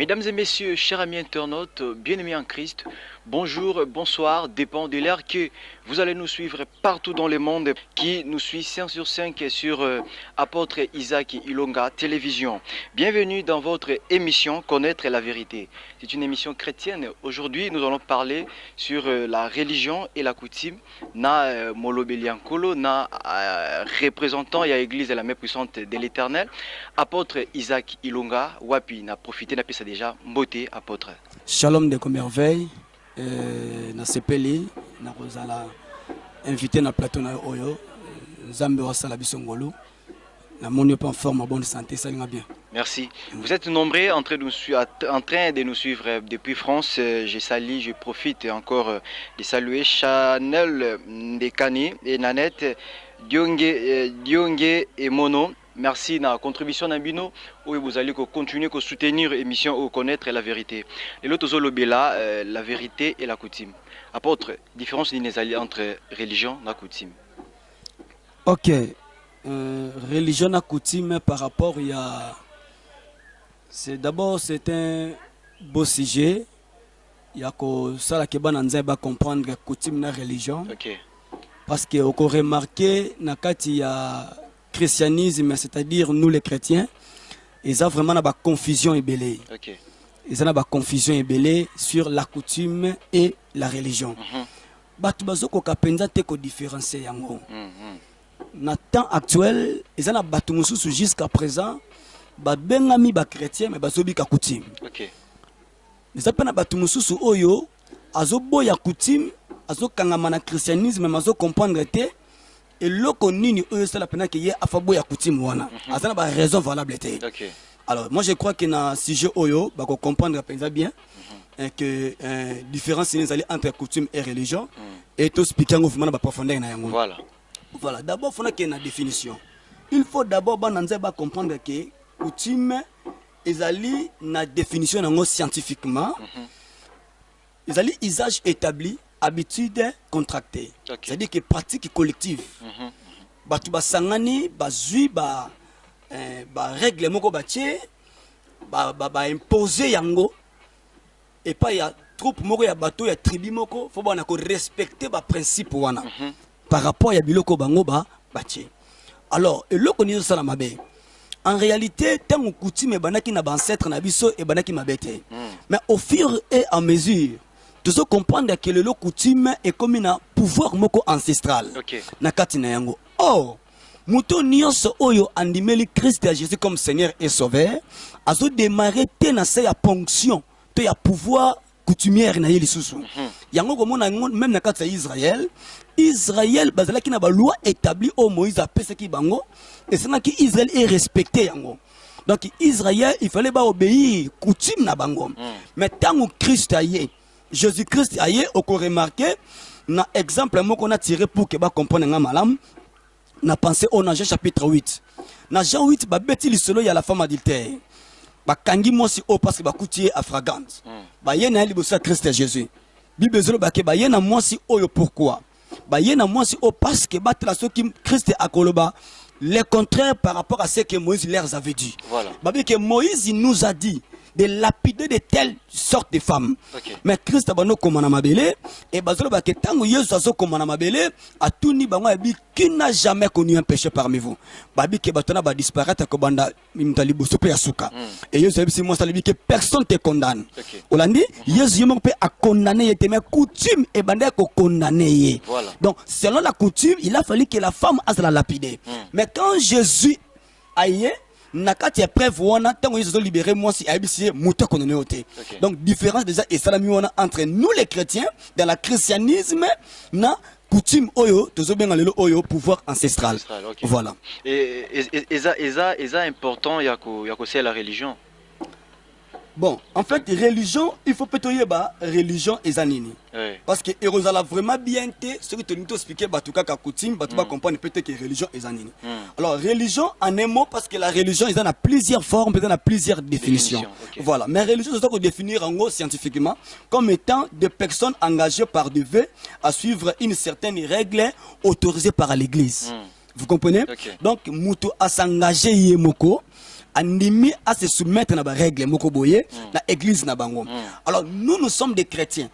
Mesdames et messieurs, chers amis internautes, bien-aimés en Christ, bonjour, bonsoir, dépend de l'heure que vous allez nous suivre partout dans le monde, qui nous suit 5 sur 5 sur Apôtre Isaac Ilonga Télévision. Bienvenue dans votre émission Connaître la vérité. C'est une émission chrétienne. Aujourd'hui, nous allons parler sur la religion et la coutume. Na Molobeliankolo, na représentant et à l'église la main puissante de l'Éternel. Apôtre Isaac Ilonga, wapi, n'a profité, n'a ça déjà, mboté, apôtre. Shalom de merveille, na sepeli, na rozala invité na plateau na oyo, Zambe wasala bisongolo, na moni pas en forme, en bonne santé, ça va bien. Merci. Vous êtes nombreux en train de nous suivre depuis France. Je salue, je profite encore de saluer Chanel Ndekani et Nanette, Diongue et Mono. Merci na contribution d'Ambino où vous allez continuer à soutenir l'émission ou connaître la vérité. Et l'autre zolobela, la vérité et la coutume. Apôtre, différence entre religion et coutume. Ok, religion et coutume par rapport il y a, c'est d'abord c'est un beau sujet. Il y a que ça la keba nanza ba comprendre coutume na religion. Ok. Parce que on remarqué na kati ya christianisme, c'est-à-dire nous les chrétiens, ils ont vraiment une confusion ébélée. Okay. Ils ont une confusion ébélée sur la coutume et la religion. Batu bazoko kapenza te ko différencier yango. Na temps actuel, ils ont batu mususu jusqu'à présent, ba bengami ba chrétien mais bazobi ka coutume. OK. Ils appellent batu mususu oyo azobo ya coutume, azokangama na christianisme mais azo comprendre te. Et le connu, c'est la peine qu'il y ait afabo ya coutume wana. Ça n'a raison valable. Alors moi je crois que dans ce sujet oyo, bah qu'on comprendre bien que différence entre coutume et religion et tout expliquer en mouvement ba profondeur na yango. Voilà. Voilà, d'abord faut qu'il y ait une définition. Il faut d'abord ba comprendre que coutume ezali na définition nango scientifiquement. Ezali usage établi, habitude contractée. Okay. C'est-à-dire que pratique collective. Batu basangani bazui ba règle moko batie ba imposer yango et pas ya troupe moko ya bateau ya tribu moko faut bana ko respecter ba principe wana par rapport ya biloko bango ba batie. Alors eloko ni ça la mabe. En réalité tant coutume banaki na ba ancêtre na biso et banaki mabete. Mais au fur et à mesure tu dois comprendre que le coutume est comme un pouvoir moko ancestral. Okay. Na kati na yango. Oh, muto nyonso oyo andimeli Christ à Jésus comme Seigneur et Sauveur, azo démarrer te na sa ya ponction, te ya pouvoir coutumière na yeli susu. Yango komona même na kati ya Israël bazalaki na ba loi établie au Moïse apesa ki bango et c'est là que Israël est respecté yango. Donc Israël, il fallait pas obéir coutume na bango. Mais tant que Christ aye Jésus-Christ aye au remarqué na exemple moi qu'on a tiré pour que ba comprendre nga malam na pensé au Jean chapitre 8 na Jean 8 ba beti lisolo ya la femme adultère ba kangi mosi o parce que ba coutier affragante ba yena libosa Christ Jésus Bible zolo ba ke ba yena mosi oyo pourquoi ba yena mosi o parce que ba tla so ki Christ akoloba le contraire par rapport à ce que Moïse leur avait dit. Voilà. Ba que Moïse il nous a dit de lapider de telles sortes de femmes. Okay. Mais Christ abano komana mabele et bazolo ba ke tango Yesu azo komana mabele atuni bango ebi qui n'a jamais connu un péché parmi vous. Babi ke batona ba disparaître ko banda imtali boso pe asuka. Et Yesu ebi si moi salibi que personne te condamne. Okay. Olandi Yesu yemo pe a condamné yete mais coutume et banda ko condamné. Voilà. Donc selon la coutume, il a fallu que la femme ase la lapider. Mais quand Jésus aïe nakati ya preuve wana tango ils ont libéré moi si abisi muta konone ote. Donc différence déjà et salami wana entre nous les chrétiens dans le christianisme na coutume oyo tozobenga lelo oyo pouvoir ancestral. Okay. Voilà. Et ça important yako c'est la religion. Bon, en fait, religion, il faut peut-être religion et zanini. Parce que Erosala vraiment bien été, ce que tu nous expliqué, Batouka Kakoutim, Batouka comprendre peut-être que religion et zanini. Alors, religion en un mot, parce que la religion, il y en a plusieurs formes, il y en a plusieurs définitions. Okay. Voilà. Mais religion, c'est ça qu'on définir en gros scientifiquement comme étant des personnes engagées par Dieu à suivre une certaine règle autorisée par l'Église. Vous comprenez? Okay. Donc, Moutou a s'engagé Yemoko. andimi à se soumettre na ba règle moko boye na église na bango. Alors nous sommes des chrétiens.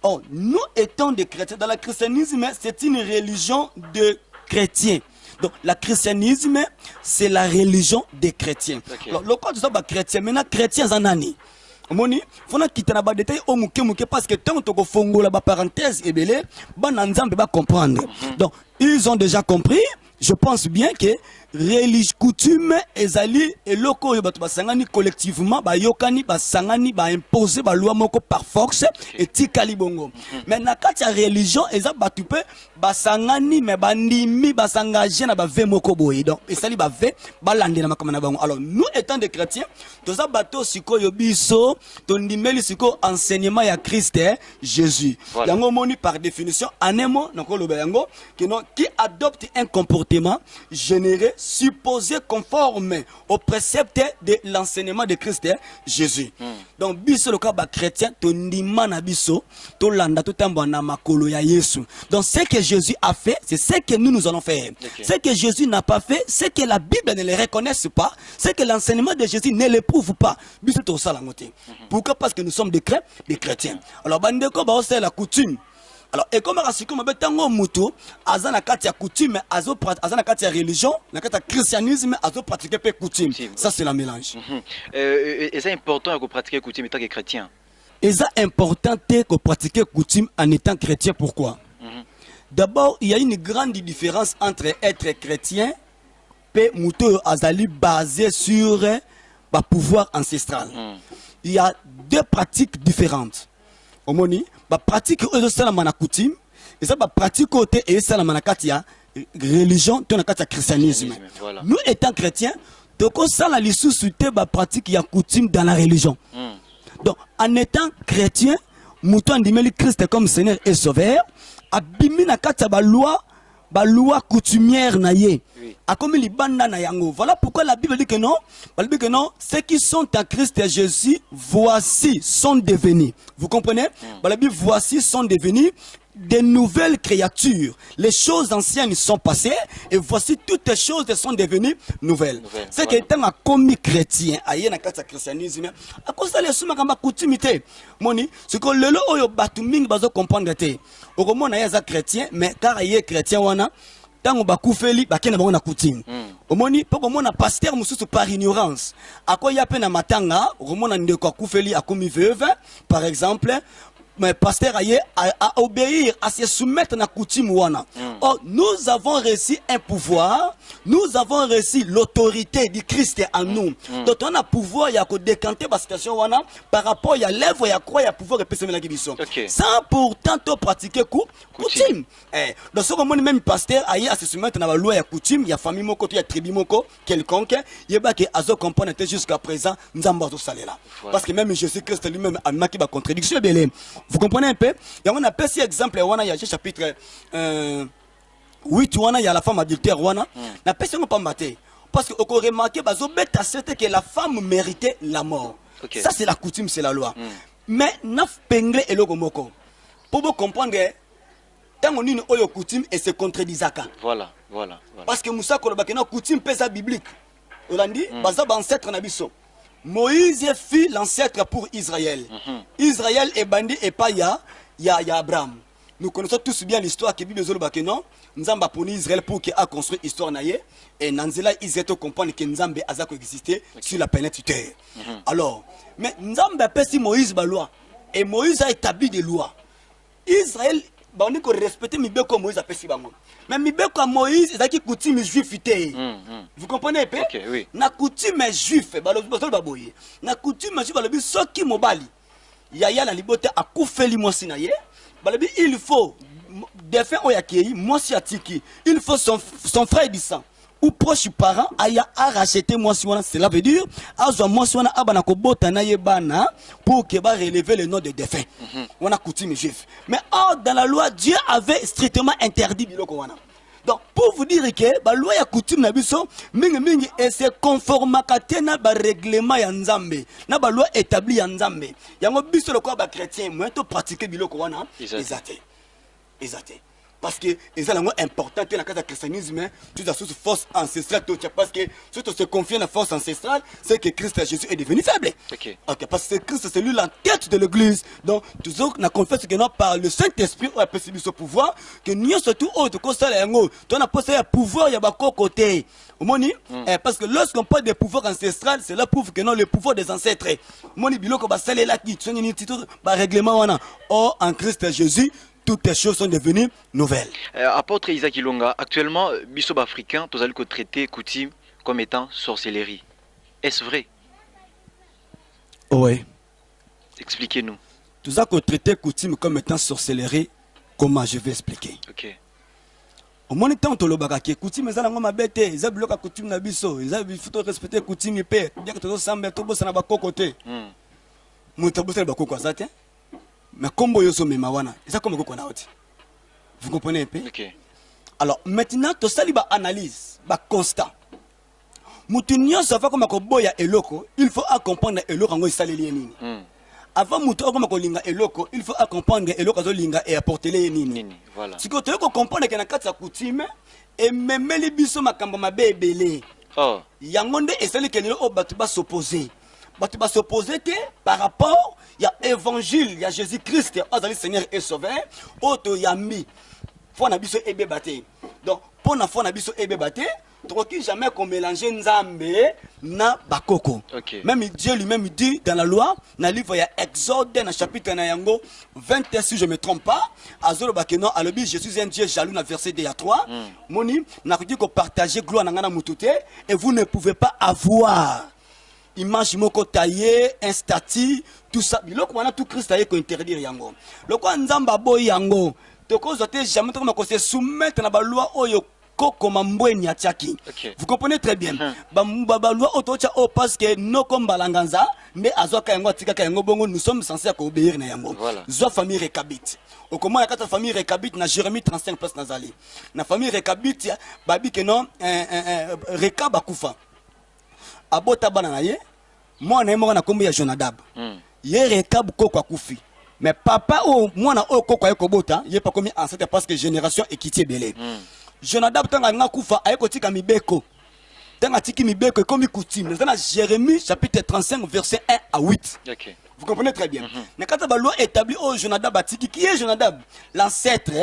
Oh, nous étant des chrétiens. Dans le christianisme, c'est une religion de chrétiens. Donc, le christianisme, c'est la religion des chrétiens. Okay. Alors, le cas de ça, chrétien, maintenant, chrétiens en année. Moni, faut quitter na ba détail au muke parce que tant que fongo la parenthèse et belé, ba nanzambe ba comprendre. Donc, ils ont déjà compris. Je pense bien que religion coutume ezali eloko yo bato basangani collectivement ba yokani ba sangani ba imposer ba loi moko par force et tikali bongo. Mais na kati ya religion eza bato pe basangani mais bandimi basangager na ba ve moko boye. Donc esali ba ve ba lande na makama na bango. Alors nous étant des chrétiens, toza bato siko yo biso to ndimeli siko enseignement ya Christ Jésus. Voilà. Yango moni par définition anemo nako loba yango qui adopte un comportement généré supposé conforme au précepte de l'enseignement de Christ Jésus. Donc biso le cas chrétien to ndima na biso to landa to tambo na makolo ya Yesu. Donc ce que Jésus a fait, c'est ce que nous allons faire. Okay. Ce que Jésus n'a pas fait, c'est que la Bible ne le reconnaisse pas, c'est que l'enseignement de Jésus ne l'éprouve pas. Biso to ça la moté. Pourquoi? Parce que nous sommes des chrétiens. Alors bandeko ba c'est la coutume. Alors, et comme on a tango muto, azana katia coutume, azana katia religion, na katia christianisme, azo pratiquer pe coutume. Ça c'est la mélange. Et c'est important de pratiquer coutume en tant que chrétien. Et c'est important de pratiquer coutume en étant chrétien. Pourquoi? D'abord, il y a une grande différence entre être chrétien et muto azali basé sur le pouvoir ancestral. Il y a deux pratiques différentes. Omoni, ba pratique ozo sala mana coutume, et ça ba pratique côté et sala mana katia religion, to na katia christianisme. Voilà. Nous étant chrétiens, toko sala lisusu te ba pratique ya coutume dans la religion. Donc en étant chrétien, muto andimeli Christ comme Seigneur et Sauveur, abimi na katia ba loi coutumière na ye. Voilà pourquoi la Bible dit que non. La Bible dit que non. Ceux qui sont en Christ Jésus, voici, sont devenus. Vous comprenez? La Bible, voici, sont devenus des nouvelles créatures. Les choses anciennes sont passées et voici toutes les choses sont devenues nouvelles. C'est que étant un commis chrétien, aïe na kata christianisme, à cause de les kamba coutumité. Moni, c'est que le lo oyo batuming bazo comprendre te. Au moment na yaza chrétien, mais car aïe chrétien wana. Tango bakufeli bakena bango na coutume. Omoni poko mona pasteur mususu par ignorance. Ako ya pe na matanga, omona ndeko akufeli akomi veuve par exemple, mais pasteur aye à obéir, à se soumettre na coutume wana. Oh, nous avons reçu un pouvoir, nous avons reçu l'autorité du Christ en nous. Donc on a pouvoir ya ko décanter la situation wana par rapport à l'œuvre ya croix ya pouvoir repérer la guérison. Sans pourtant to pratiquer coutume. Donc ce moment même pasteur aye à se soumettre na la loi ya coutume, ya famille moko, ya tribu moko quelconque, yeba que azo comprendre jusqu'à présent nzamba zo salela. Parce que même Jésus Christ lui-même a marqué la contradiction belé. Vous comprenez un peu? Et on a pris cet exemple, il y a chapitre 8, il y a la femme adultère. On a pris pas maté. Parce qu'on a remarqué que la femme méritait la mort. Ça, c'est la coutume, c'est la loi. Mais, naf pengle et logomoko. Pour vous comprendre, tant qu'on a une coutume et se contredit. Voilà. Parce que Moussa Kolobakena, coutume pèse biblique. On a dit, baza ancêtre nabiso. Moïse fit l'ancêtre pour Israël. Israël est bandit et pas ya Abraham. Nous connaissons tous bien l'histoire que Bible zolo bakeno. Nzamba pour Israël pour qu'il a construit l'histoire naie et Nanzela Israël te comprendre que Nzambe a existé sur la planète Terre. Alors, mais Nzambe a pesi Moïse ba loi et Moïse a établi des lois. Israël on dit qu'on respecte Mibeko Moïse a pesi bango. Mais Mibeko Moïse est qui coutume juif ité. Vous comprenez peu? Oui. Na coutume juif baboye. Na coutume juif balobi soki mobali. Yaya na libote akufeli mwasi na ye. Balobi il faut défendre oyakei mwasi atiki. Il faut son frère du sang ou proche parent aya a racheter mwasi wana, cela veut dire azwa mwasi wana abana ko bota na ye bana pour que ba relever le nom de défunt. On a coutume juif. Mais dans la loi Dieu avait strictement interdit biloko wana. Donc pour vous dire que la loi ya coutume na biso mingi et se conforme à ba règlement ya Nzambe na ba loi établie ya Nzambe yango biso le quoi ba chrétien moi to pratiquer biloko wana ezate parce que c'est important que dans le christianisme, tu as sous force ancestrale, parce que si tu se confies à la force ancestrale, c'est que Christ Jésus est devenu faible. Ok. Parce que Christ c'est lui la tête de l'église. Donc, toujours, on a confessé que non, par le Saint-Esprit, on a possible ce pouvoir, que nous surtout autre, que ça, tu as posé un pouvoir, il y a beaucoup côté. Parce que lorsqu'on parle de pouvoir ancestral, cela prouve que non, le pouvoir des ancêtres. Moni biloko ba salé là qui sont ni titre ba règlement wana. Or en Christ Jésus, toutes les choses sont devenues nouvelles. Apôtre Isaac Ilonga, actuellement biso africain, tous allez traiter coutume comme étant sorcellerie. Est-ce vrai? Oui. Expliquez-nous. Tout ça qu'on traiter coutume comme étant sorcellerie, comment je vais expliquer? OK. Au moins temps to lobaka ke coutume ezala ngoma bete, za bloka coutume na biso, za faut respecter coutume pe, bien que to samba to bossa na bakokote. Muta bossa na bakoko azate. Mais combo yo so mema wana, eza comme koko na oti. Vous comprenez un peu? OK. Alors maintenant to sali ba analyse, ba constat. Mutu nyonso fa comme ko boya eloko, il faut comprendre eloko ngo isaleli nini. Avant mutu okoma kolinga eloko, il faut comprendre eloko zo linga et apporter les nini. Voilà. Si ko to comprendre que na kati ya coutume et memeli biso makambo mabe ebele. Oh. Yango nde esali ke lelo o batu ba s'opposer. Batu ba s'opposer que par rapport il y a évangile, il y a Jésus-Christ, azali Seigneur et Sauveur, auto yambi. Faut na biso ebe baté. Donc pour na faut na biso ebe baté, troki jamais qu'on mélange nzambe na bakoko. Okay. Même Dieu lui-même dit dans la loi, dans le livre il y a Exode dans le chapitre na yango 20 si je me trompe pas, azolo bakeno alobi je suis un Dieu jaloux dans verset 2 à 3. Moni na dit ko partager gloire na ngana mutute et vous ne pouvez pas avoir image moko taillé, un statut, tout ça. Biloko wana tout Christ aye ko interdire yango. Loko nzamba boy yango. Toko zote jamais to ko se soumettre na ba loi oyo koko mambweni ya tiaki. Okay. Vous comprenez très bien. Ba loi otocha o parce que no kombalanganza mais azoka yango tika ka yango bongo nous sommes censés obéir na yango. Voilà. Zo famille Rekabit. Au comment la famille Rekabit na Jérémie 35 place nazali. Na famille Rekabit babi que non Rekab akufa. Abota bana na ye moi na mo na kombo ya Jonadab. Ye Rekab koko akufi. Mais papa o mwana o koko ayeko bota ye pas comme ancêtre parce que génération équité belé. Jonadab tanga nga kufa ayeko tika mibeko. Tanga tiki mibeko comme coutume. Dans Jérémie chapitre 35 verset 1 à 8. OK. Vous comprenez très bien. Mais quand la loi établit au Jonadab atiki qui est Jonadab? L'ancêtre,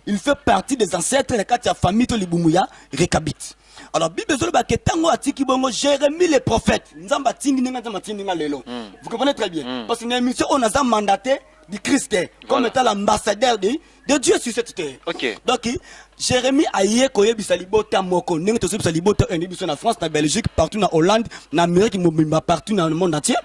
il fait partie des ancêtres de la famille de Libumuya Rekabit. Alors Bible zolo ke tango atiki bongo Jérémie le prophète. Nzamba tingi ninga nzamba tingi nga lelo. Vous comprenez très bien. Parce que une émission on a ça mandaté du Christ comme étant l'ambassadeur de Dieu sur cette terre. OK. Donc Jérémie aye koye bisalibota moko ninga to bisalibota en biso na France, na Belgique, partout na Hollande, na Amérique, partout dans le monde entier.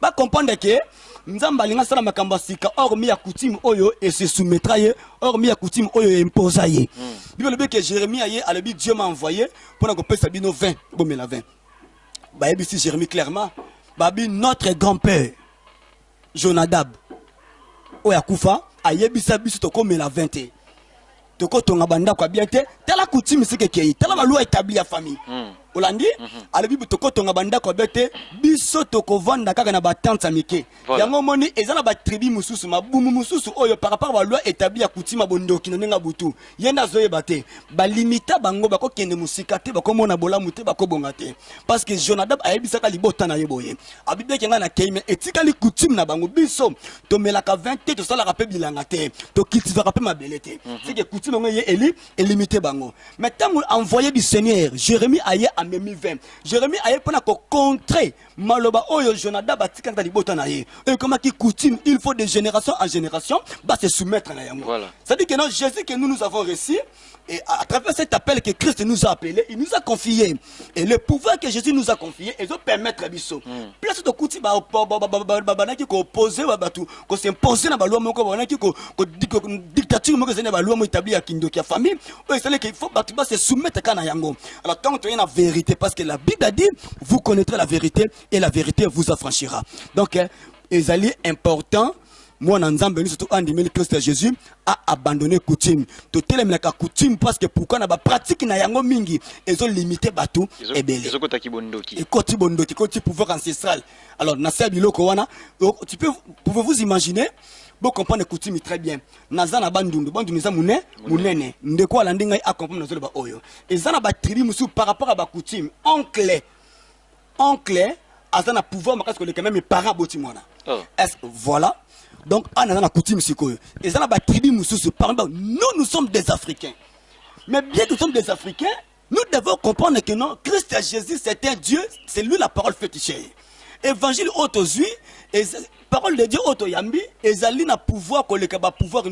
Ba comprendre que Nzamba linga sala makamba sika hormis ya coutume oyo et se soumettra ye hormis ya coutume oyo imposa ye. Bible dit que Jérémie aye alobi Dieu m'a envoyé pour na ko pesa bino 20 bomela 20. Ba yebisi Jérémie clairement babi notre grand-père Jonadab oya kufa ayebisa biso to komela 20. Toko tonga banda kwa bien te tala coutume c'est que kei tala loi établie ya famille. Olandi alobi toko tonga banda kwa bete biso toko vanda kaka na batante amike. Yango moni ezana ba tribu mususu mabumu mususu oyo par rapport à la loi établie ya coutume bondoki na nga butu. Yenda zoye bate ba limita bango bako kende musika te bako mona bola mute bako bonga te. Parce que Jonadab ayebisa ka libota na yeboye. Abibe kenga na keime etika li coutume na bango biso to melaka 20 te to sala rappel bilanga te to cultiver rappel mabele te. C'est que coutume ngo ye eli et limité bango. Maintenant envoyé du Seigneur Jérémie aye amemi 20. Jérémie aye pona ko contrer maloba oyo Jonadab atika na libota na ye. Et comment qui coutume il faut de génération en génération bah se soumettre na yango. Voilà. Ça dit que non Jésus que nous avons reçu et à travers cet appel que Christ nous a appelé, il nous a confié et le pouvoir que Jésus nous a confié et de permettre biso. Place de coutume ba ki ko opposer ba batu ko s'imposer na ba loi moko ba ki ko dictature moko zena ba loi mo établi ya kindoki ya famille. Oui, c'est qu'il faut batu ba se soumettre kana yango. Alors tant que tu es la vérité parce que la Bible a dit vous connaîtrez la vérité et la vérité vous affranchira. Donc ezali important moi nzambe ni surtout andimeli Christ Jésus a abandonné coutume to telemela ka coutume parce que pourquoi na ba pratique na yango mingi ezo limiter batu ebele ezo kota kibondoki et koti bondoki koti pouvoir ancestral. Alors na sa biloko wana pouvez-vous imaginer Bon comprendre coutume très bien. Nazana bandundu za munene. Ndeko ala ndinga accompagner nazolo ba oyo. Ezana ba tribu musu par rapport à ba coutume. Oncle azana pouvoir makasi ko le quand même parents boti mwana. Est voilà. Donc on a coutume sikoyo. Ezana ba tribu musu par rapport nous sommes des Africains. Mais bien que nous sommes des Africains, nous devons comprendre que non, Christ Jésus c'est un Dieu, c'est lui la parole fétichée. Évangile autozui et parole de Dieu auto yambi ezali na pouvoir que le pouvoir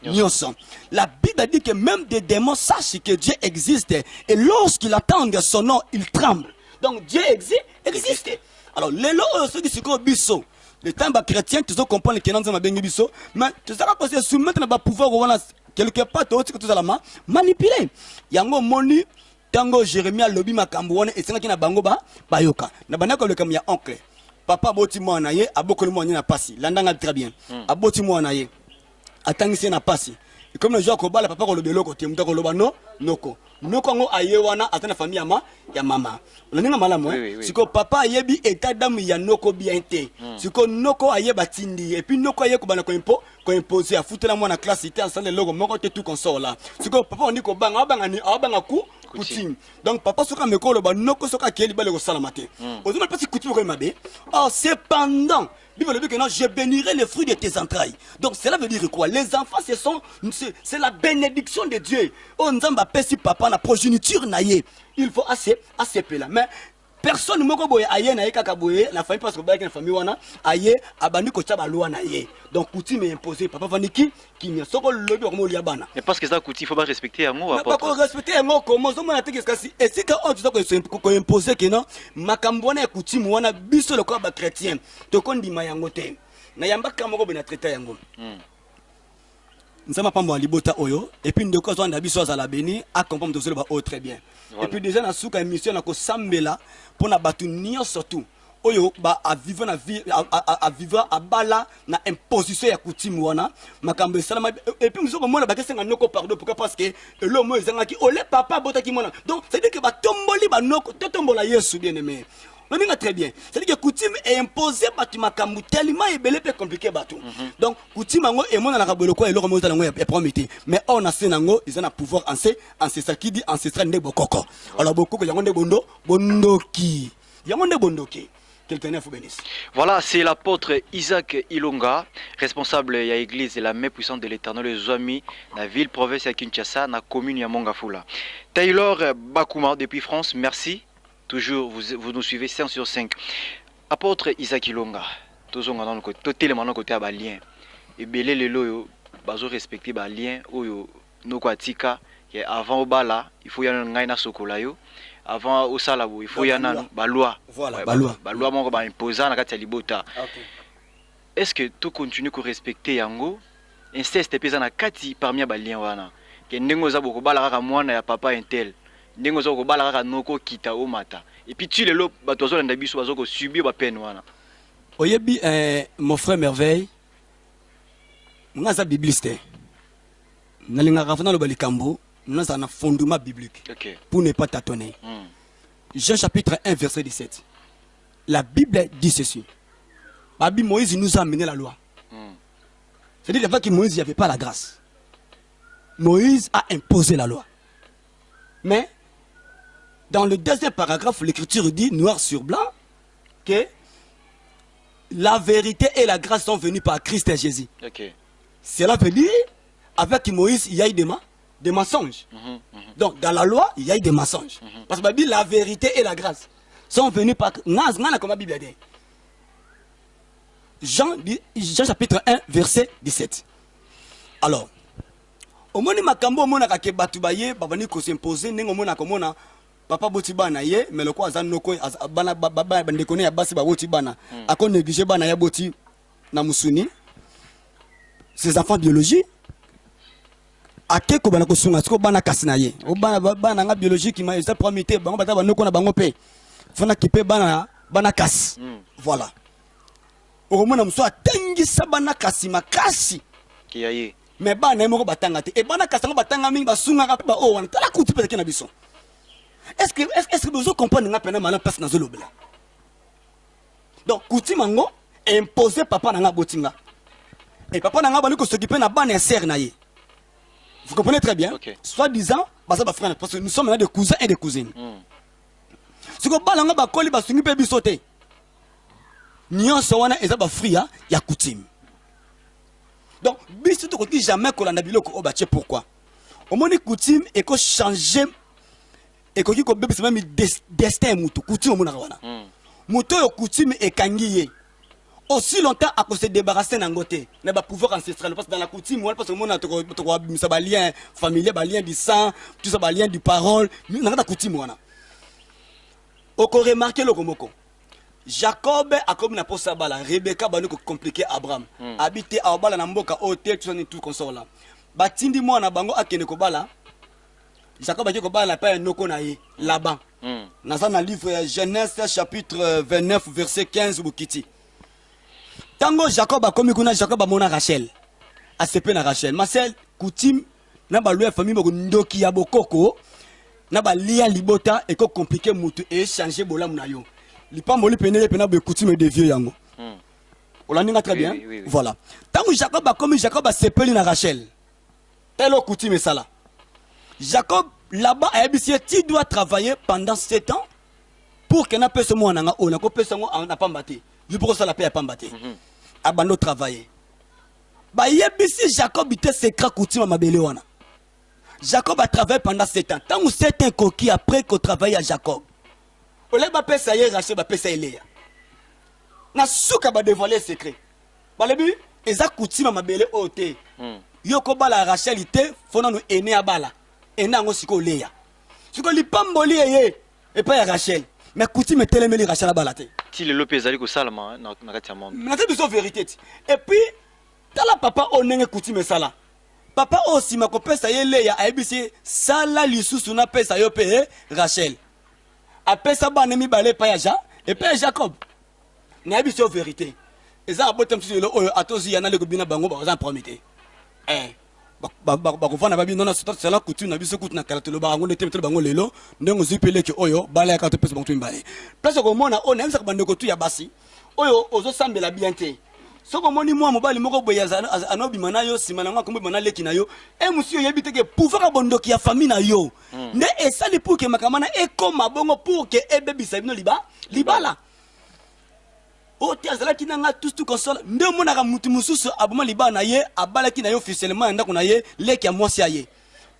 nyonso. La Bible dit que même des démons sachent que Dieu existe et lorsqu'ils attendent son nom, ils tremblent. Donc Dieu existe. Alors les lois ceux qui se biso le temps bas chrétien tu dois comprendre que non ma bengi biso mais tu dois pas se soumettre na pouvoir wana quelque part tu que tu la manipuler. Yango moni tango Jérémie lobi makambo wana esenga kina bango ba yoka. Na banako le kam ya oncle. Papa boti mwana ye abokoli mwana na pasi landanga très bien aboti mwana ye atangisi na pasi et comme le jour ko bala papa ko lobelo ko temuta ko loba noko ngo aye wana atana famille ya mama olinga malamu siko papa yebi état d'âme ya noko bien te siko noko aye batindi et puis noko aye ko bana ko imposer a foutre la mwana classe était en salle logo moko te tout consort là siko papa on dit ko banga ku coutume. Donc papa soka meko lo ba noko soka keli bale ko sala matin. Ozuma pas si coutume ko mabe. Or cependant, Bible le dit que non, je bénirai les fruits de tes entrailles. Donc cela veut dire quoi? Les enfants c'est la bénédiction de Dieu. On nzamba pesi papa na progéniture na ye. Il faut assez peu là. Mais personne moko boye aye na ye kaka boye la famille parce que ba na famille wana aye abandi ko taba loi na ye. Donc coutume est imposée papa vaniki qui ne soko lobi ko mo liya bana. Mais parce que ça coutume il faut pas respecter un mot apôtre. Pas respecter un mot comment zo mona teke kasi et si quand on dit ko imposer que non makambo na coutume wana biso le corps ba chrétien to kondima yango te. Na yamba kamoko be na traiter yango. Nous sommes pas moi libota oyo et puis ndeko zo na biso za la béni accompagne de ba o très bien. Voilà. Et puis déjà na suka émission na ko sambela pour na batu nyo surtout oyo ba a vivre na vie à vivre à bala na imposition ya coutume wana makambo salama et puis nous sommes mona ba kesenga noko pardon pourquoi parce que le mot ezanga ki ole papa bota ki mona donc c'est dire que ba tomboli ba noko to tombola Yesu bien aimé. On dit très bien. C'est-à-dire que coutume est imposé par tu makambu tellement ebelé peu compliqué batu. Donc coutume ngo et mon na kabolo ko eloko mo talango ya promité. Mais on a senango, ils ont un pouvoir ancestral qui dit ancestral ne bokoko. Alors bokoko yango ne bondoki. Yango ne bondoki. Voilà, c'est l'apôtre Isaac Ilonga, responsable de l'église de la main puissante de l'Éternel, les Zouami, la ville, province de Kinshasa, la commune de Mongafula. Taylor Bakuma, depuis France, merci. Toujours, vous nous suivez 5 sur 5. Apôtre Isaac Ilonga, tous on a dans côté, tellement dans côté à lien. Et belé le loyo, bazo respecter ba lien, oyo no kwatika, avant au bala, il faut y aller ngaina sokolayo. Avant au salabo, il faut y aller ba loi. Voilà, ba loi mon ba imposer na kati ya libota. Est-ce que tu continues à respecter yango? Inceste pesa na kati parmi ba lien wana. Ke ndengo za boko bala kaka mwana ya papa intel. Ndengo za boko bala kaka noko kita o mata. Et puis tu le lo ba tozo na biso bazo ko subir ba peine wana. Oyebi mon frère merveille. Ngaza bibliste. Nalinga rafana lo balikambo. Nous avons un fondement biblique pour ne pas tâtonner. Jean chapitre 1 verset 17. La Bible dit ceci. Babi Moïse nous a amené la loi. C'est-à-dire que Moïse n'y avait pas la grâce. Moïse a imposé la loi. Mais dans le deuxième paragraphe, l'écriture dit noir sur blanc que la vérité et la grâce sont venues par Christ et Jésus. Cela veut dire avec Moïse il y a eu des mensonges. Donc, dans la loi, il y a eu des mensonges. Parce que la Bible, la vérité et la grâce sont venus par... Comme la Bible dit. Jean chapitre 1, verset 17. Alors, au moment où makambo mona ka ke batu baye babani ko s'imposer nengo mona ko mona papa boti bana ye mais le quoi azanoko bana baba bande kone ya basi ba boti bana akon négliger bana ya boti na musuni ses enfants biologiques akeko bana ko sunga siko bana kasina ye o bana nga biologique ma ça promité bango bata banoko na bango pe fona kipe bana kas voilà o mona mso atangisa bana kasi makasi kiyaye mais bana moko batanga te e bana kasango batanga mingi basunga ka ba o wana tala kuti pete na biso est-ce que vous comprenez nga pena malin passe na zolobela donc kuti mango imposer papa na nga botinga Et papa n'a pas s'occuper na ban et sœur naïe. Vous comprenez très bien? Okay. Soit disant, parce que nous sommes maintenant des cousins et des cousines. Si vous parlez de koli basungi pe bisote. Nyon sawana eza ba fria ya coutume. Donc biso to dit jamais ko landa biloko o batie pourquoi? Au moins coutume et ko changer et ko ki ko bebisa même destin mutu coutume mona wana. Mutu yo coutume e kangiye. Aussi longtemps à se débarrasser d'angoté, n'a pas pouvoir ancestral parce que dans la coutume, parce que mon a ça va lien familial, lien du sang, tout ça va lien du parole, n'a pas coutume wana. Oko remarqué le komoko. Jacob a comme na posa bala, Rebecca ba ko compliqué Abraham. Habité à bala na mboka hôtel tout comme ça là. Batindi mo na bango akene ko bala. Jacob a dit ko bala pa noko na ye là-bas. Dans le livre Genèse chapitre 29 verset 15 bukiti. Tango Jacob a commis kuna Jacob a mona Rachel. A sepe na Rachel. Marcel coutume na ba loi famille boko ndoki ya bokoko na ba lia libota et ko compliqué mutu et changer bolam na yo. Li pa moli penele pena be coutume de vieux yango. On l'a très bien. Oui. Voilà. Tango Jacob a commis Jacob a sepe na Rachel. Telo coutume ça là. Jacob là-bas a dit tu dois travailler pendant 7 ans pour que na pese mo na nga on ko pese mo na pambate. Lui pour ça la paix à pambate. Abando travailler. Ba yebisi Jacob était secret coutume mabele wana. Jacob a travaillé pendant 7 ans. Tant que 7 ans coquille après qu'on travaille à Jacob. Ole ba pesa ye Rachel ba pesa Léa. Na suka ba dévoiler secret. Ba lebi eza coutume mabele ote. Yoko bala Rachel ité fona no ene abala. Ena ngo siko Léa. Siko li pamboli ye et pas Rachel. Mais coutume telemeli Rachel abala te. Si le lopé zali ko salama na kati ya monde. Mais c'est une vérité. Et puis tala papa onenge coutume sala. Papa aussi ma ko pesa ye Léa a ebisi sala lisusu na pesa yo pe Rachel. A pesa ba nemi balé pa ya et pa Jacob. Na ebisi vérité. Eza abotem si le oyo atozi yana le kobina bango ba za prometté. Ba ko na babi non c'est la coutume na biso coutume na kala telo ba ngo nete telo bango lelo ndenge zipele ke oyo bala ya ka to pesa bango mbale. Place ko mona on aime ça bande ko tu ya basi. Oyo ozo sambela bien te. Soko moni moi mobali moko boya anobi mana yo simana ngwa kombo mana leki na yo e monsieur yebite ke pouvoir bondoki ya famille na yo. Ne esali pour que makamana e koma bongo pour que e bebi sabino libala. O te azala kinanga tout console nde mona ka mutu mususu abuma libana na ye abala kina yo officiellement ndako na ye leki ya mwasi ya ye.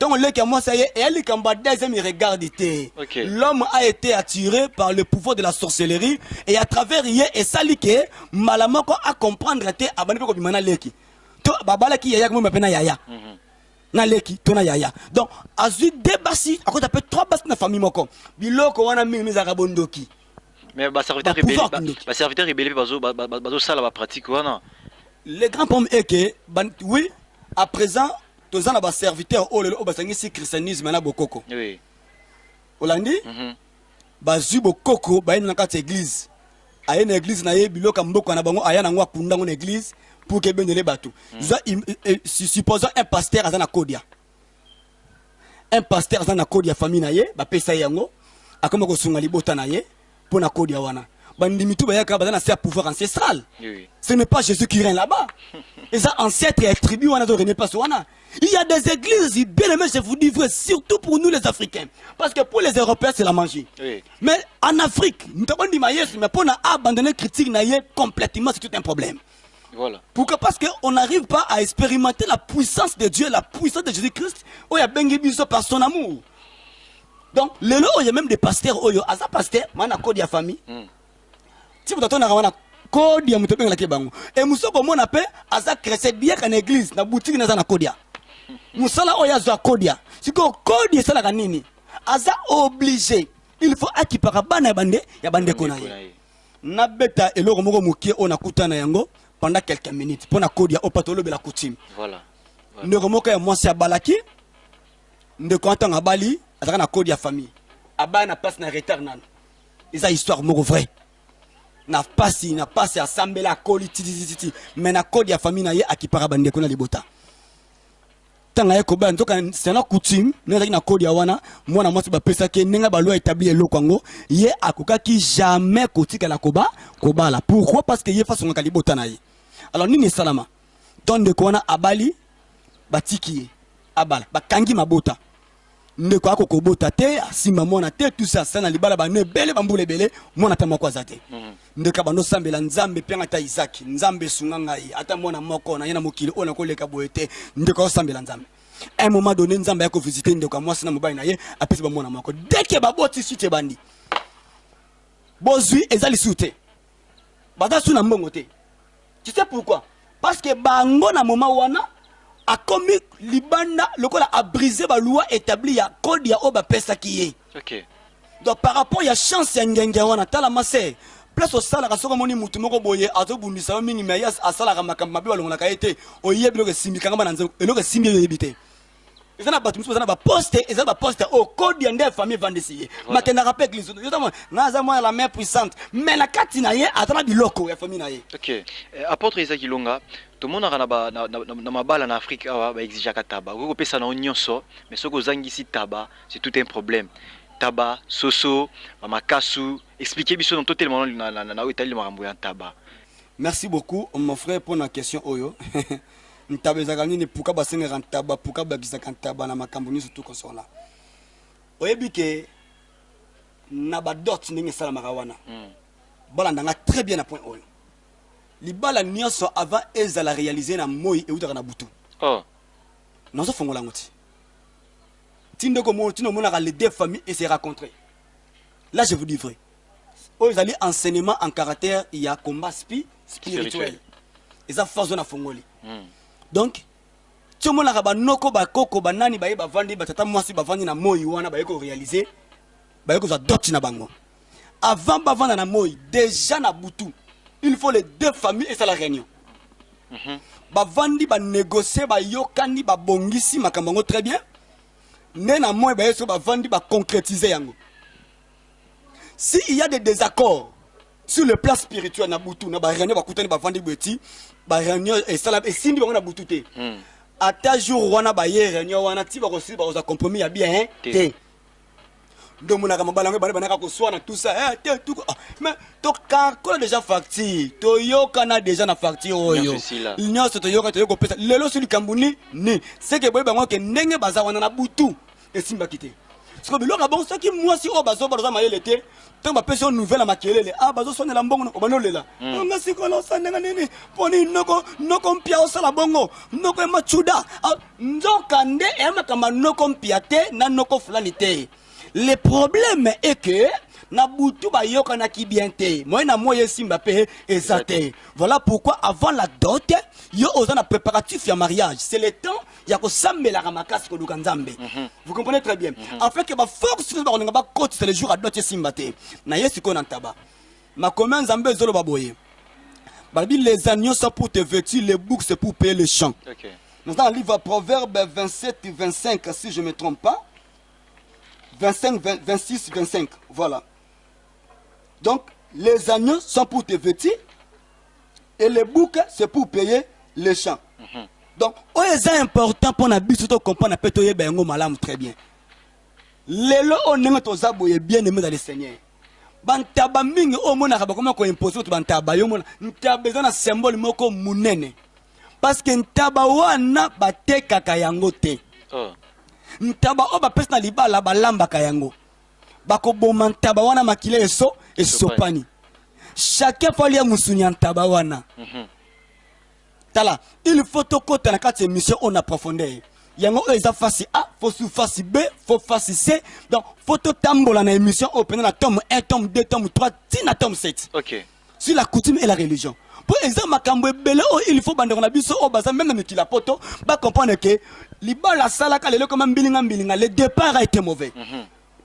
Donc le qui a moi ça y est, et elle kamba deuxième regardité. L'homme a été attiré par le pouvoir de la sorcellerie et à travers hier et salike malamoko à comprendre te abani ko bimana leki. To babala ki yaya ko mapena yaya. Na leki to na yaya. Donc azu debasi à côté peut 3 bas na famille moko. Biloko wana mingi za bondoki. Mais ba serviteur rebelle bazo sala ba pratique wana. Le grand problème est que oui, à présent tous en a serviteur au le si christianisme na bokoko. Oui. Olandi? Bazu bokoko ba ina kati église. Aya na église na ye biloko mboko na bango aya na ngwa kunda ngona église pour que benele bato. Supposons un pasteur azana kodia. Un pasteur azana kodia famille na ye ba pesa yango akoma ko sunga libota na ye pour na kodia wana. Bandimitu ba yaka bazana c'est pouvoir ancestral. Oui. Ce n'est pas Jésus qui règne là-bas. Et ça ancêtre et tribu wana do règne pas sur wana. Il y a des églises bien aimées, je vous dis vrai, surtout pour nous les Africains. Parce que pour les Européens, c'est la magie. Oui. Mais en Afrique, nous avons dit mais pour abandonner critique complètement, c'est tout un problème. Voilà. Pourquoi? Parce qu'on n'arrive pas à expérimenter la puissance de Dieu, la puissance de Jésus-Christ. Oh, il y a Bengibiso par son amour. Donc, il y a même des pasteurs, oh, il y a un pasteur, il y a un famille. Si vous avez un code, il y a un et Moussa, comme on appelle, Aza chrétien, bien qu'en église, dans la boutique, dans la kodia. Moussala oya za kodia. Si ko kodia sala kanini. Aza obligé. Il faut akipaka bana bande ya bande konaye. Na beta eloko moko mukie ona kutana yango pendant quelques minutes. Pona kodia opatolo be la coutume. Voilà. Ndeko moko ya mwasi ya balaki. Ndeko antanga bali, azaka na kodia famille. Aba na passe na retard nana. Isa histoire moko vrai. Na passe à sambela koli titi mais na kodia famille na ye akipaka bande kona libota. C'est la coutume, nous avons code yawana, moi na moi c'est pesa ke nenga ba loi établi eloko ngo, ye akoka ki jamais kotika la koba là. Pourquoi? Parce que ye façon kalibota na ye. Alors nini salama. ndeko wana abali batiki ye abala bakangi mabota ndeko akoko bota te asimba mwana te tout ça sana libala bano ebele bambula ebele mwana ata moko aza te ndeko bando sambela nzambe mpe ata Isaki nzambe esunga ngai ata mwana moko na ye na mokili oyo nakoleka boye te ndeko asambela nzambe un moment donné nzambe ya kovisite ndeko mwasi na mobali na ye apesi bamwana moko deke baboti sute bandi bozwi eza lisu te baza su na mbongo te. Tu sais pourquoi? Parce que bango na moment wana a commis libanda lokola a brisé ba loi établie ya code ya oba pesa qui est. OK. Donc par rapport ya chance ya ngenge wana tala masé place au sala kasoko moni mutu moko boye azobundisa mingi meya asala ka makambo mabe balongola ka ete oyebi loke simika ngamba nanzo eloke simbi yebite. Ezana batu musu ezana ba poste ezana ba poste au code ya ndé famille vandesiye. Makenda rappel église. Yotama ngaza moi la mère puissante mais la katina ye atana biloko ya famille na ye. OK. Apôtre Isaac Ilonga, tout le monde a na mabala en Afrique awa ba exigaka taba. Ko pesa na onyonso, mais soko zangisi taba, c'est tout un problème. Taba, soso, makasu, expliquez biso dans tout le monde na Italie makambo ya taba. Merci beaucoup mon frère pour la question oyo. Ntaba ezakani ne puka basenga rentaba puka bakisaka ntaba na makambo ni surtout konsola. Oyebi ke na ba dot ndenge sala makawana. Bala ndanga très bien à point oyo. Libala nyonso avant ezala réaliser na moi et utaka na butu. Oh. Nazo fongola ngoti. Tinde ko mo tino mona les deux familles et se rencontrer. Là je vous dis vrai. Oh ils allaient enseignement en caractère il y a combat spirituel. Et ça phase na fongoli. Donc tu mona ka ba noko ba koko ba nani ba vandi ba tata mwasi ba vandi na moi wana ba ko réaliser ba ko za dot na bango. Avant ba vanda na moi déjà na butu. Il faut les deux familles et ça la réunion. Ba vandi ba négocier ba yokani ba bongisi makambo très bien. Nena moi ba yeso ba vandi ba concrétiser yango. Si il y a des désaccords sur le plan spirituel na butu na ba réunion ba kutani ba vandi beti ba réunion et ça la et sindi ba na butu te. Ata jour wana ba ye réunion wana ti ba ko si ba ko compromis ya bien te. Donc mon akamobalango bana bana ko soana tout ça tout mais to quand déjà facture to yokana déjà na facture oyo nyonso to yoko pesa lelo sur kambuni ni c'est que boy bango ke ndenge baza wana na butu esimba kité parce que biloko bon ça qui moi si o bazo baza mayele te tant ba pesa nouvelle makelele bazo sona la mbongo o banolela nga sikolo sanenga nini poni noko mpia o sala bongo noko machuda nzoka nde kama noko mpia te na noko fulani te. Le problème est que Nabutu ba yoka na ki bien te. Moi na moye simba pe ezate. Voilà pourquoi avant la dot, yo ozana préparatif ya mariage. C'est le temps ya ko sambela ramakasi ko lukanzambe. Vous comprenez très bien. En fait que ba force ba on ba côté c'est le jour à dot simba te. Na yesi ko na taba. Ma commande nzambe zolo baboye. Babi les agneaux sont pour te vêtir, les boucs c'est pour payer les champs. OK. Dans le livre Proverbe 27 et 25 si je me trompe pas. 25, 26, 25, voilà. Donc, les agneaux sont pour te vêtir et les boucs, c'est pour payer les champs. Donc, c'est important pour nous de comprendre que très bien. Les lois, on est bien aimé dans le Seigneur. Bantaba mingi o mona kaba comment ko imposer to bantaba yo mona ntaba ezana symbole moko munene parce que ntaba wana bateka kayango te. Ntaba oba pesa libala balamba kayango bako boma ntaba wana makile eso esopani chacun faut lier musunya ntaba wana tala il faut to kota na kati émission on a profondeur yango eza face A faut sous face B faut face C donc faut to tambola na émission open na tome 1 tome 2 tome 3 tina tome 7. OK. Sur la coutume et la religion. Pour exemple, makambo ebele il faut bande na biso o baza même na poto ba comprendre que libala sala ka lelo comme mbilinga le départ a été mauvais.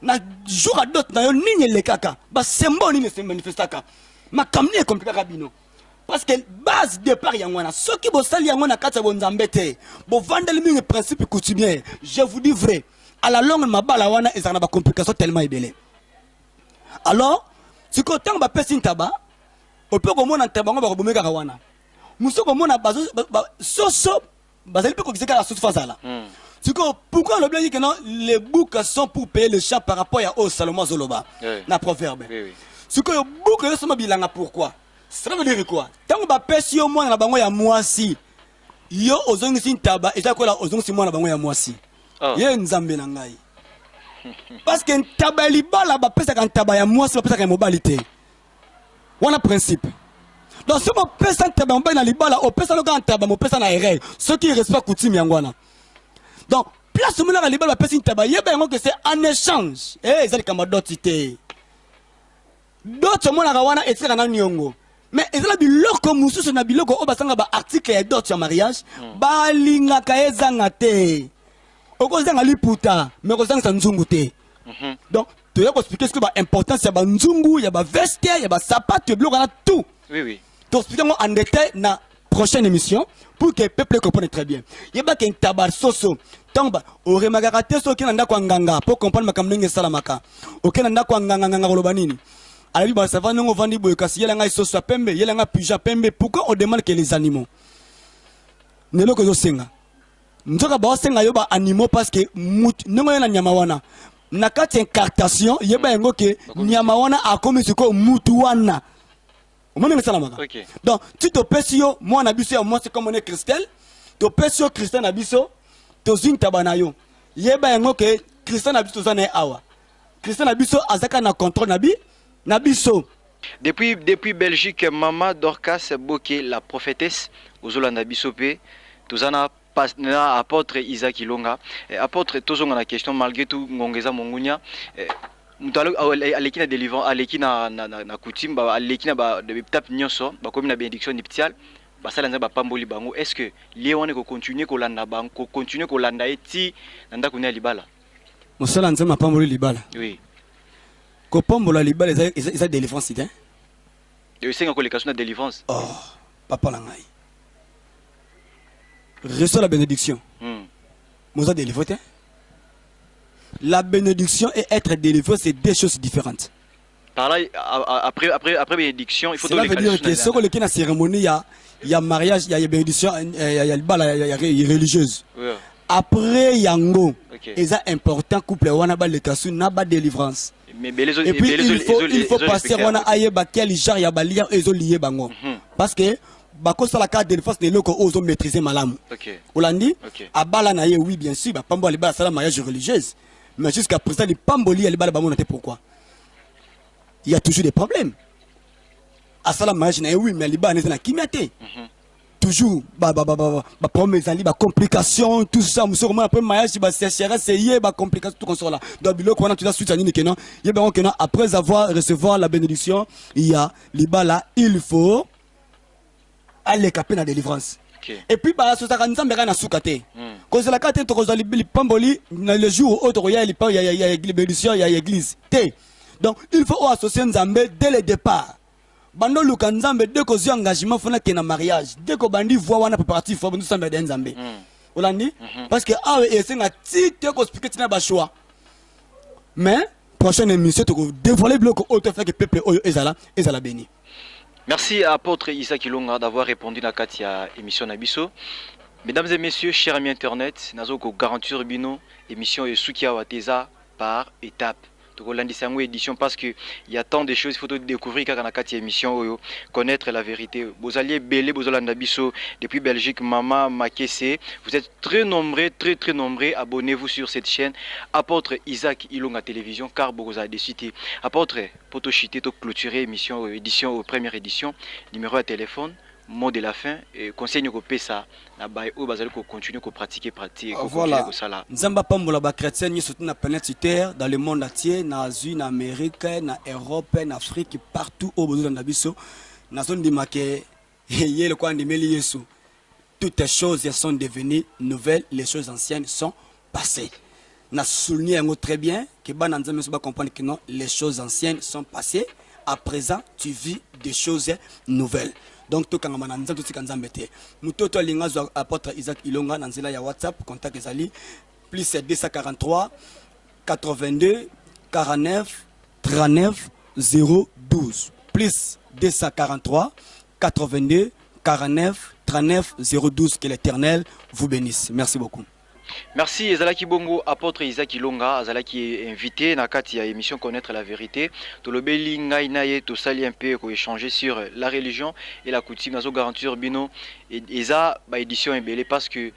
Na jour à d'autres na yo nini le kaka ba symbole ni se manifestaka makamni e compliqué kabino parce que base départ yangwana ceux qui bo sali yangwana kata bo nzambe te bo vandeli mingi principe coutumier je vous dis vrai à la longue mabala wana ezana ba complication tellement ebele alors si ko tang ba pesi ntaba on peut comprendre ntaba ngo ba bomeka kawana muso komona bazo soso bazali pe ko kiseka la source fazala. Pourquoi le dit que non, les boucs sont pour payer le champ par rapport à Salomon Zoloba, na proverbe. Ce que les boucs sont bilanga pourquoi? Ça veut dire quoi? Tant que bapesi au moins na bango ya mwasi, yo ozongisi ntaba eza kola ozongisi mwana bango ya mwasi Oh. ye nzambe na ngai parce que ntaba ya libala bapesaka ntaba ya mwasi bapesaka ya mobali te wana principe donc si bopesa ntaba ya mobali na libala opesa loka ntaba mopesa na erreur soki respect coutume yango wana donc place omonaka libala bapesi ntaba yeba yango ke c'est en échange eza likambo doti te doti omonaka wana etikaka na niongo mais ezala biloko mosusu na biloko oyo basanga baarticle ya doti ya mariage balingaka ezanga te okozanga liputa mais kozangisa nzungu te donc toya koexplike soki baimportance ya banzungu ya baveste ya basapato ya biloko wana tout Oui. toexplike yango en détail na prochaine émission pour que peuple comprenne très bien yebaka ntaba soso ntango oremakaka te soki na ndako ya nganga mpo comprendre makambo ndenge esalamaka oke na ndako ya nganga koloba nini alobi basava ndenge ovandi boye kasi yela ngai soso ya pembe yela ngai puja pembe pourquoi on demande que les animaux neloko ezosenga nzoka baosenga yo baanimaux parce que ndenge oyo na nyama wana na kati ya incartation yeba yango ke nyama wana akomi sikoyo mutu wana omoni esalamaka Okay. donc ti topesi yo mwana biso ya mwasi comme on est Christelle topesi yo Christelle na biso tozwi ntaba na yo yeba yango ke Christelle na biso toza na ye awa Christelle na biso azaka na contrôle na biso Depuis Belgique, Mama Dorcas Boke, la prophétesse, Ozolanda Bisope, Tozana na apôtre Isaac Ilonga, apôtre Tozonga na question malgré tout Ngongeza Mongunya, aleki na délivrance, aleki na coutume, aleki na ba de tap nyonso, ba comme na bénédiction nuptiale, ba sala nza ba pamboli bango. Est-ce que lié wana ko continuer ko landa bango, ko continuer ko landa eti nanda kunya libala? mosala nzema pamboli libala Oui. ko pambola libala eza délivrance idée Et c'est encore les questions de délivrance. oh papa na ngai reçois la bénédiction moza délivré te la bénédiction et être délivré c'est deux choses différentes. Par là, après bénédiction, il faut cela veut dire que ce qu'on a cérémonie il y a mariage il y a bénédiction il y a religieuse Oui. après yango Okay. c'est important couple wana ba lekasu na ba délivrance Mais les et puis il faut passer wana ayeba quel genre ya ba lien ezo lié bango parce que bako sala carte de défense ne loko ozo maîtriser malamu. Okay. Olandi Okay. abala na ye oui bien sûr ba pambo libala sala mariage religieuse mais jusqu'à présent les pamboli libala ba monate pourquoi il y a toujours des problèmes à sala mariage na ye oui mais libala na kimate toujours problème ezali ba complication tout ça monsieur comment après mariage ba sécheresse yé ba complication tout comme là donc biloko wana tu as suite nini kenan yé ba kenan après avoir recevoir la bénédiction il y a libala il faut aller caper na délivrance. Okay. Et puis ba so saka nzambe kana sukate cause la carte to kozali pamboli na le jour où to ya bénédiction ya église té donc il faut associer nzambe dès le départ. Bando luka nzambe dès que engagement fona ke na mariage dès que bandi voix wana préparatif faut nous nzambe de nzambe olandi parce que ah et c'est nga ti te ko expliquer tina ba choix mais prochaine émission to dévoiler bloc auto fait que peuple oyo ezala béni. Merci à apôtre Isaac Ilonga d'avoir répondu à la émission Nabiso. Mesdames et messieurs, chers amis internet, nazo ko garantir bino émission et Sukia Wateza par étape. Tokolandisa édition parce que il y a tant de choses il faut découvrir quand on a quatre émissions connaître la vérité. Bozalier belé bozolanda biso depuis Belgique Mama Makese. Vous êtes très nombreux, abonnez-vous sur cette chaîne apôtre Isaac Ilonga télévision car boza des cités. Apôtre potochité to clôturer émission édition première édition numéro de téléphone mot de la fin et conseil ko pesa na bay o bazali ko continuer ko pratiquer voilà nzamba pambola ba chrétien ni surtout na planète terre dans le monde entier na Asie na Amérique na Europe na Afrique partout au besoin na biso na zone de maké yele kwa ndimeli Yesu toutes les choses sont devenues nouvelles les choses anciennes sont passées na souligné très bien que ba nzamba so ba comprendre que non les choses anciennes sont passées à présent tu vis des choses nouvelles. Donc tout quand on tout ce qu'on a metté mutoto lingazo apôtre Isaac Ilonga na nzela ya WhatsApp contact ezali plus 243 82 49 39 012 plus 243 82 49 39 012 que l'Éternel vous bénisse. Merci beaucoup. Merci ezalaki bongo apôtre Isaac Ilonga azalaki invité na kati ya émission Connaître la vérité. Tolobeli ngai na ye tosali un peu ko échanger sur la religion et la coutume nazo garantir bino eza ba édition ebele parce que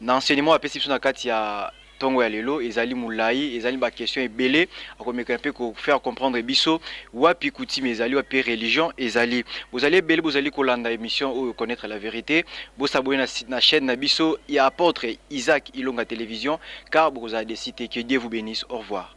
na enseignement apesi biso na kati ya tongo ya lelo ezali mulai ezali ba question ebele akomeka un peu ko faire comprendre biso wapi coutume ezali wapi religion ezali bozali ebele bozali kolanda émission ou connaître la vérité bosabone na chaîne na biso ya apôtre Isaac Ilonga télévision car vous avez décidé que Dieu vous bénisse. Au revoir.